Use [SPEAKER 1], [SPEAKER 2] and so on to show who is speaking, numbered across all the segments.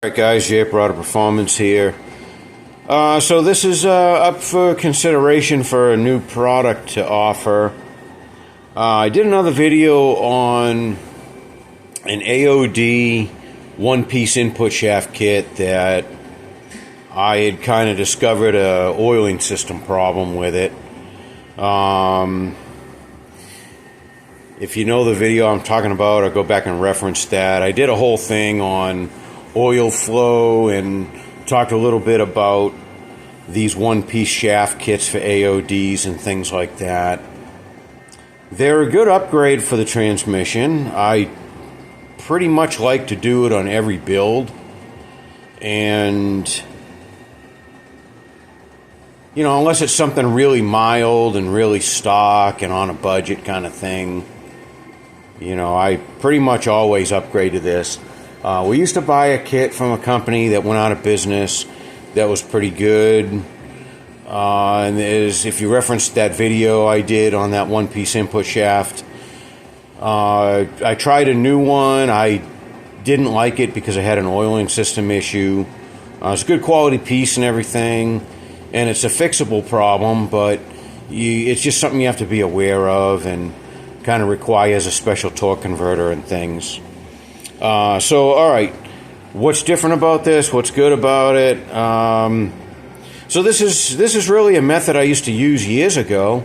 [SPEAKER 1] Alright guys, Robarge Performance here. So this is up for consideration for a new product to offer. I did another video on an AOD one-piece input shaft kit that I had kind of discovered a oiling system problem with it. If you know the video I'm talking about, I'll go back and reference that. I did a whole thing on oil flow and talked a little bit about these one-piece shaft kits for AODs and things like that. They're a good upgrade for the transmission. I pretty much like to do it on every build, and you know, unless it's something really mild and really stock and on a budget kind of thing, you know, I pretty much always upgrade to this. We used to buy a kit from a company that went out of business that was pretty good. And if you referenced that video I did on that one-piece input shaft, I tried a new one. I didn't like it because it had an oiling system issue. It's a good quality piece and everything, and it's a fixable problem, but it's just something you have to be aware of and kind of requires a special torque converter and things. So, all right, what's different about this? What's good about it? So this is really a method I used to use years ago,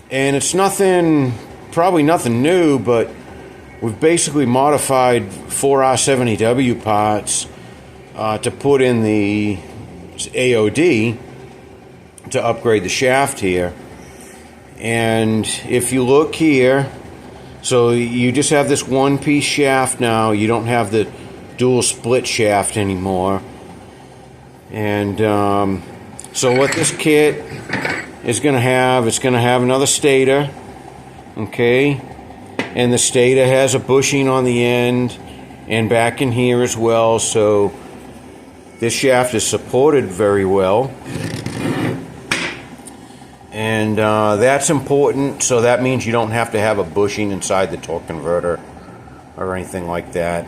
[SPEAKER 1] and it's probably nothing new, but we've basically modified 4R70W parts to put in the AOD to upgrade the shaft here. And if you look here, so you just have this one-piece shaft now. You don't have the dual split shaft anymore. And so what this kit is going to have, it's going to have another stator, okay? And the stator has a bushing on the end and back in here as well. So this shaft is supported very well. And that's important, so that means you don't have to have a bushing inside the torque converter or anything like that.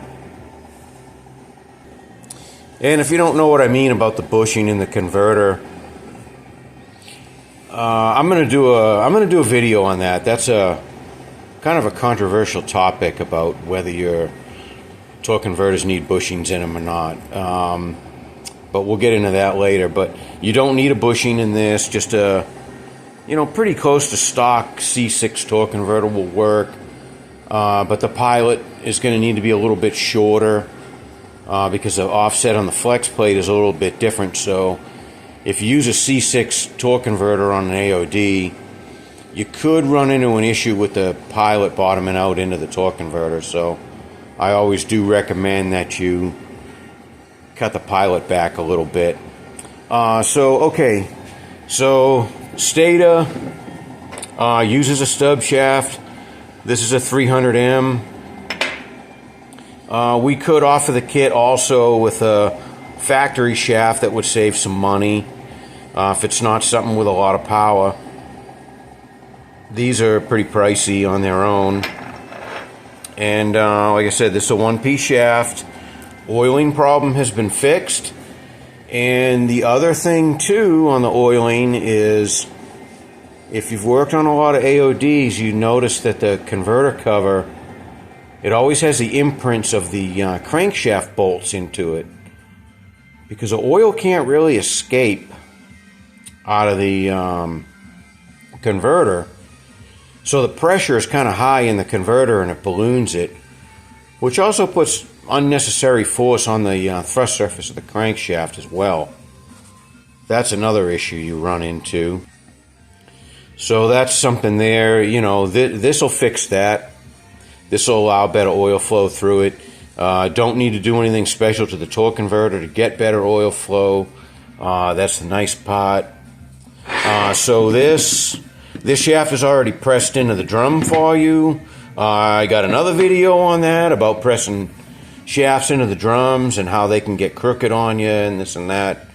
[SPEAKER 1] And if you don't know what I mean about the bushing in the converter, I'm going to do a video on that. That's a kind of a controversial topic about whether your torque converters need bushings in them or not. But we'll get into that later. But you don't need a bushing in this. Just a pretty close to stock C6 torque converter will work, but the pilot is going to need to be a little bit shorter because the offset on the flex plate is a little bit different. So if you use a C6 torque converter on an AOD, you could run into an issue with the pilot bottoming out into the torque converter. So I always do recommend that you cut the pilot back a little bit. So stator uses a stub shaft. This is a 300M. We could offer the kit also with a factory shaft that would save some money if it's not something with a lot of power. These are pretty pricey on their own. And like I said, this is a one-piece shaft. Oiling problem has been fixed. And the other thing, too, on the oiling is, if you've worked on a lot of AODs, you notice that the converter cover, it always has the imprints of the crankshaft bolts into it, because the oil can't really escape out of the converter. So the pressure is kind of high in the converter and it balloons it, which also puts unnecessary force on the thrust surface of the crankshaft as well. That's another issue you run into. So that's something there. You know, this will fix that. This will allow better oil flow through it. Don't need to do anything special to the torque converter to get better oil flow. That's the nice part. So this shaft is already pressed into the drum for you. I got another video on that about pressing shafts into the drums and how they can get crooked on you and this and that.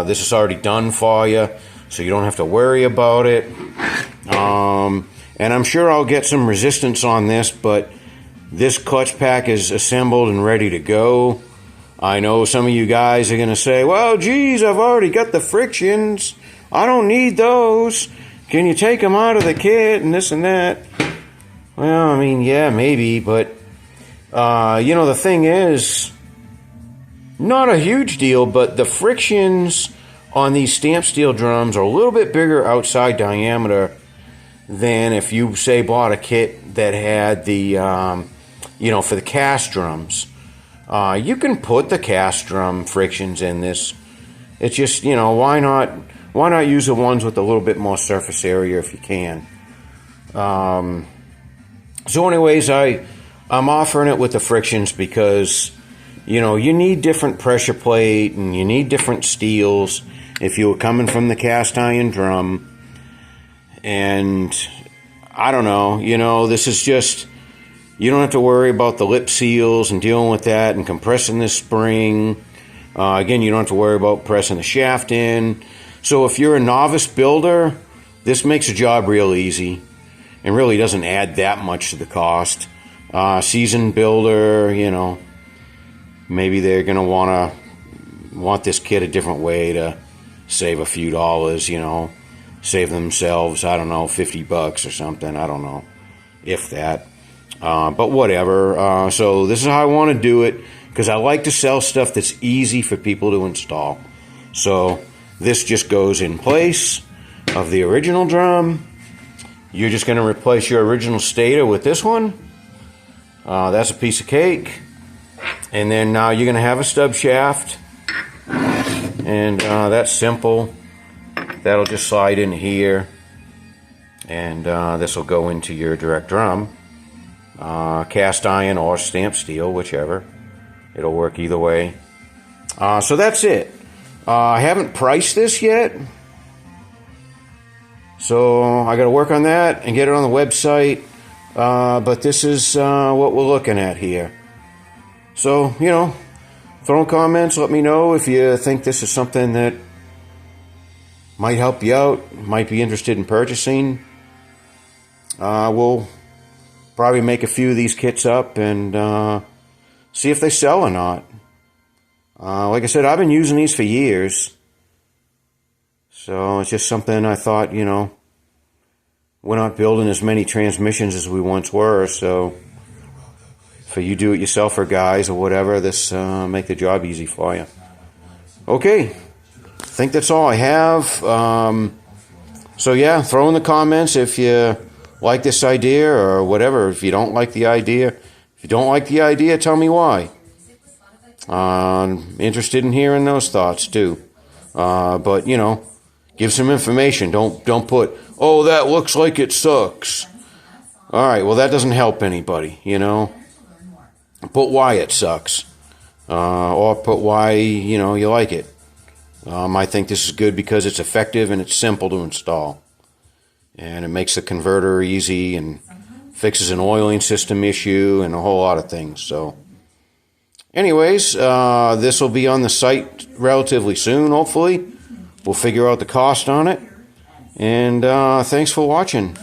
[SPEAKER 1] This is already done for you, so you don't have to worry about it. And I'm sure I'll get some resistance on this, but this clutch pack is assembled and ready to go. I know some of you guys are going to say, well, geez, I've already got the frictions. I don't need those. Can you take them out of the kit and this and that? Well, I mean, yeah, maybe, but, you know, the thing is, not a huge deal, but the frictions on these stamp steel drums are a little bit bigger outside diameter than if you, say, bought a kit that had the, you know, for the cast drums. You can put the cast drum frictions in this. It's just, you know, why not use the ones with a little bit more surface area if you can. So anyways, I'm offering it with the frictions because, you know, you need different pressure plate and you need different steels if you were coming from the cast iron drum. And I don't know, you know, this is just, you don't have to worry about the lip seals and dealing with that and compressing this spring. Again, you don't have to worry about pressing the shaft in. So if you're a novice builder, this makes the job real easy and really doesn't add that much to the cost. Seasoned builder, you know, maybe they're going to want this kit a different way to save a few dollars, you know, save themselves, I don't know, $50 or something. I don't know, if that. But whatever. So this is how I want to do it because I like to sell stuff that's easy for people to install. So this just goes in place of the original drum. You're just going to replace your original stator with this one. That's a piece of cake. And then now you're going to have a stub shaft. And that's simple. That'll just slide in here. And this will go into your direct drum. Cast iron or stamped steel, whichever. It'll work either way. So that's it. I haven't priced this yet. So I got to work on that and get it on the website. But this is what we're looking at here. So, you know, throw in comments. Let me know if you think this is something that might help you out, might be interested in purchasing. We'll probably make a few of these kits up and see if they sell or not. Like I said, I've been using these for years. So it's just something I thought, you know, we're not building as many transmissions as we once were. So for you do-it-yourselfer guys or whatever, this make the job easy for you. Okay, I think that's all I have. So yeah, throw in the comments if you like this idea or whatever. If you don't like the idea, tell me why. I'm interested in hearing those thoughts too. But you know, give some information. Don't put, oh, that looks like it sucks. All right, well, that doesn't help anybody, you know. Put why it sucks. Or put why, you know, you like it. I think this is good because it's effective and it's simple to install. And it makes the converter easy and fixes an oiling system issue and a whole lot of things. So anyways, this will be on the site relatively soon, hopefully. We'll figure out the cost on it. And thanks for watching.